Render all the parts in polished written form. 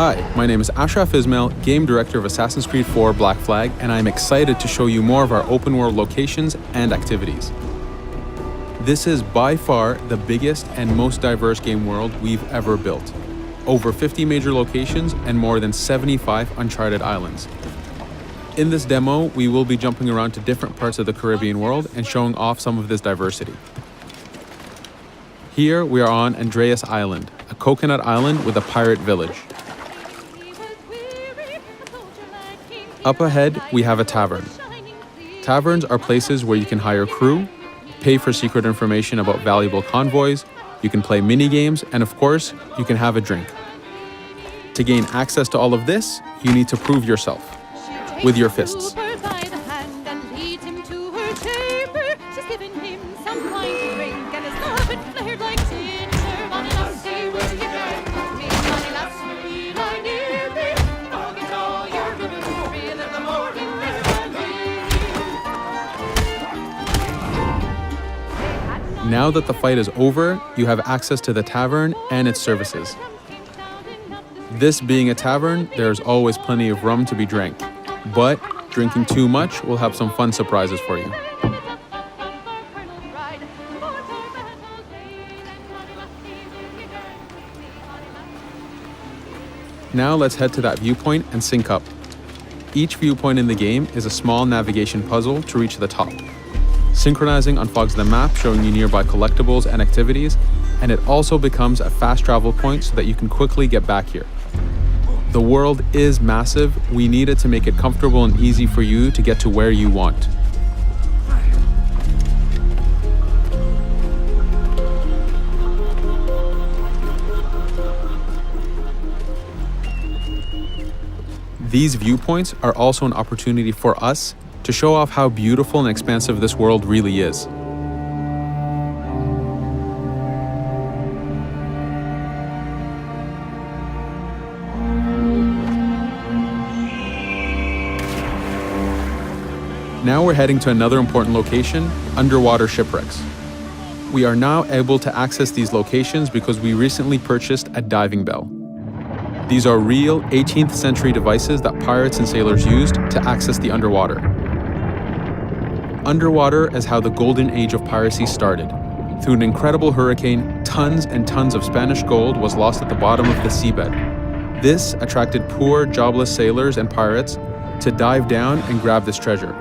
Hi, my name is Ashraf Ismail, Game Director of Assassin's Creed 4 Black Flag, and I'm excited to show you more of our open world locations and activities. This is by far the biggest and most diverse game world we've ever built. Over 50 major locations and more than 75 uncharted islands. In this demo, we will be jumping around to different parts of the Caribbean world and showing off some of this diversity. Here we are on Andreas Island, a coconut island with a pirate village. Up ahead, we have a tavern. Taverns are places where you can hire crew, pay for secret information about valuable convoys, you can play mini games, and of course, you can have a drink. To gain access to all of this, you need to prove yourself with your fists. Now that the fight is over, you have access to the tavern and its services. This being a tavern, there's always plenty of rum to be drank, but drinking too much will have some fun surprises for you. Now let's head to that viewpoint and sync up. Each viewpoint in the game is a small navigation puzzle to reach the top. Synchronizing unfogs the map, showing you nearby collectibles and activities, and it also becomes a fast travel point so that you can quickly get back here. The world is massive. We needed to make it comfortable and easy for you to get to where you want. These viewpoints are also an opportunity for us to show off how beautiful and expansive this world really is. Now we're heading to another important location, underwater shipwrecks. We are now able to access these locations because we recently purchased a diving bell. These are real 18th century devices that pirates and sailors used to access the underwater. Underwater is how the golden age of piracy started. Through an incredible hurricane, tons and tons of Spanish gold was lost at the bottom of the seabed. This attracted poor, jobless sailors and pirates to dive down and grab this treasure.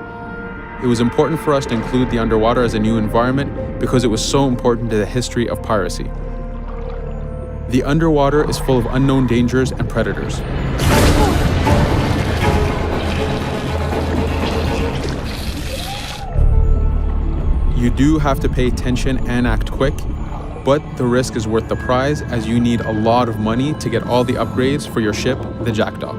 It was important for us to include the underwater as a new environment because it was so important to the history of piracy. The underwater is full of unknown dangers and predators. You do have to pay attention and act quick, but the risk is worth the prize as you need a lot of money to get all the upgrades for your ship, the Jackdaw.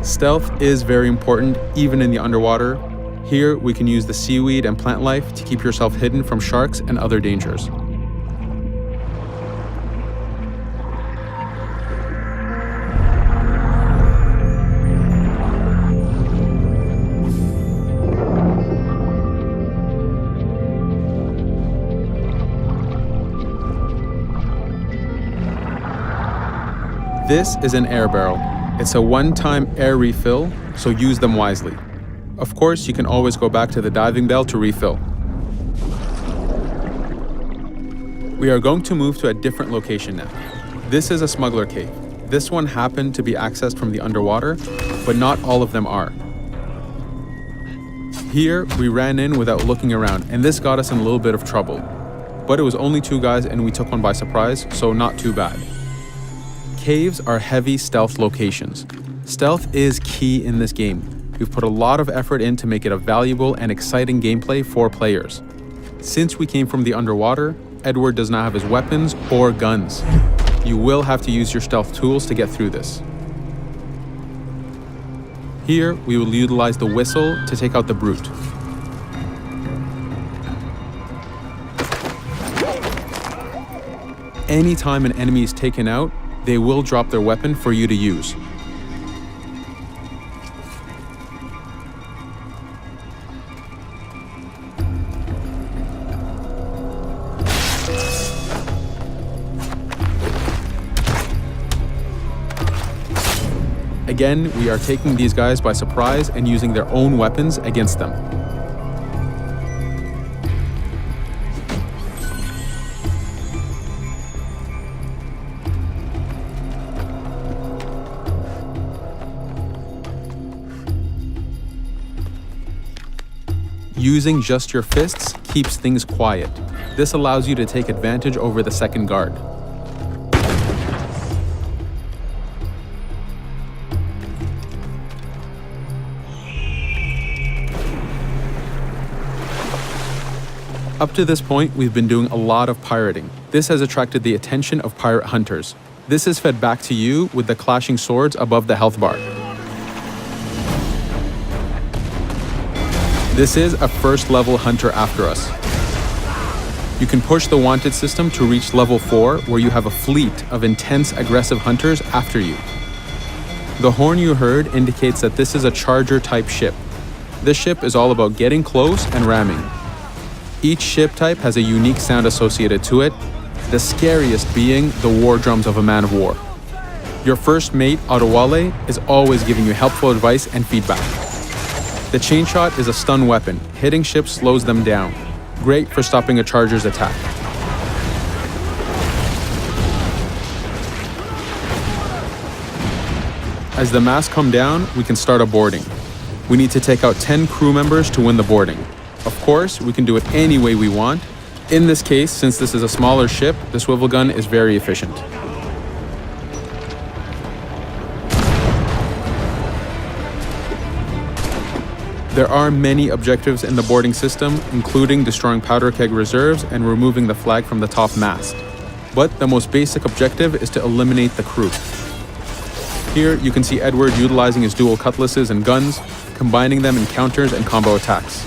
Stealth is very important, even in the underwater. Here, we can use the seaweed and plant life to keep yourself hidden from sharks and other dangers. This is an air barrel. It's a one-time air refill, so use them wisely. Of course, you can always go back to the diving bell to refill. We are going to move to a different location now. This is a smuggler cave. This one happened to be accessed from the underwater, but not all of them are. Here, we ran in without looking around, and this got us in a little bit of trouble. But it was only two guys and we took one by surprise, so not too bad. Caves are heavy stealth locations. Stealth is key in this game. We've put a lot of effort in to make it a valuable and exciting gameplay for players. Since we came from the underwater, Edward does not have his weapons or guns. You will have to use your stealth tools to get through this. Here, we will utilize the whistle to take out the brute. Anytime an enemy is taken out, they will drop their weapon for you to use. Again, we are taking these guys by surprise and using their own weapons against them. Using just your fists keeps things quiet. This allows you to take advantage over the second guard. Up to this point, we've been doing a lot of pirating. This has attracted the attention of pirate hunters. This is fed back to you with the clashing swords above the health bar. This is a first level hunter after us. You can push the wanted system to reach level 4, where you have a fleet of intense aggressive hunters after you. The horn you heard indicates that this is a charger type ship. This ship is all about getting close and ramming. Each ship type has a unique sound associated to it, the scariest being the war drums of a man of war. Your first mate, Otowale, is always giving you helpful advice and feedback. The chain shot is a stun weapon. Hitting ships slows them down. Great for stopping a charger's attack. As the masts come down, we can start a boarding. We need to take out 10 crew members to win the boarding. Of course, we can do it any way we want. In this case, since this is a smaller ship, the swivel gun is very efficient. There are many objectives in the boarding system, including destroying powder keg reserves and removing the flag from the top mast. But the most basic objective is to eliminate the crew. Here, you can see Edward utilizing his dual cutlasses and guns, combining them in counters and combo attacks.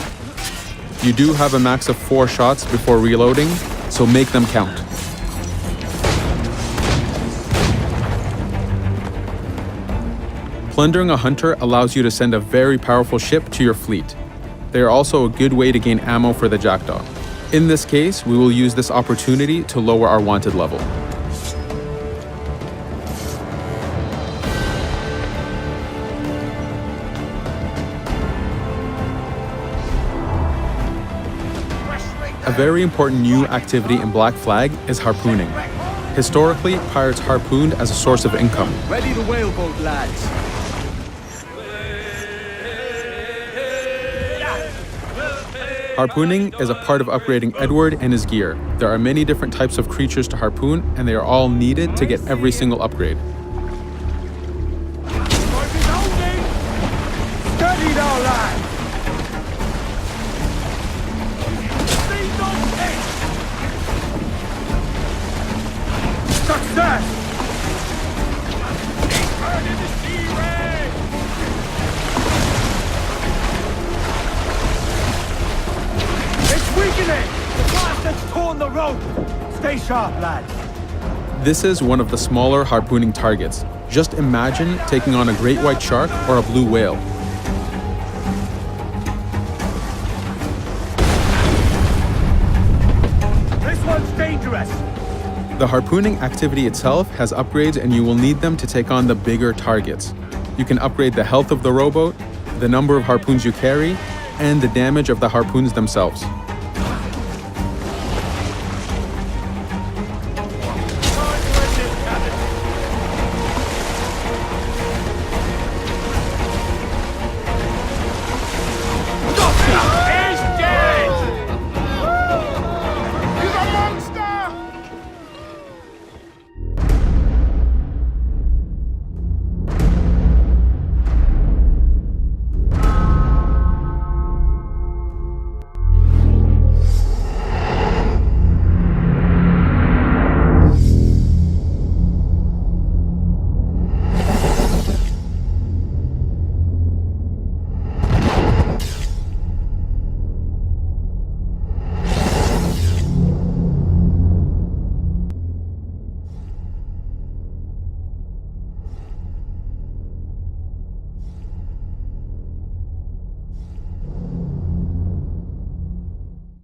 You do have a max of 4 shots before reloading, so make them count. Plundering a hunter allows you to send a very powerful ship to your fleet. They are also a good way to gain ammo for the Jackdaw. In this case, we will use this opportunity to lower our wanted level. A very important new activity in Black Flag is harpooning. Historically, pirates harpooned as a source of income. Ready the whaleboat, lads. Harpooning is a part of upgrading Edward and his gear. There are many different types of creatures to harpoon, and they are all needed to get every single upgrade. Steady now, lads. Success! Turn in the sea ray! It's weakening! The blast has torn the rope! Stay sharp, lads. This is one of the smaller harpooning targets. Just imagine taking on a great white shark or a blue whale. This one's dangerous! The harpooning activity itself has upgrades, and you will need them to take on the bigger targets. You can upgrade the health of the rowboat, the number of harpoons you carry, and the damage of the harpoons themselves.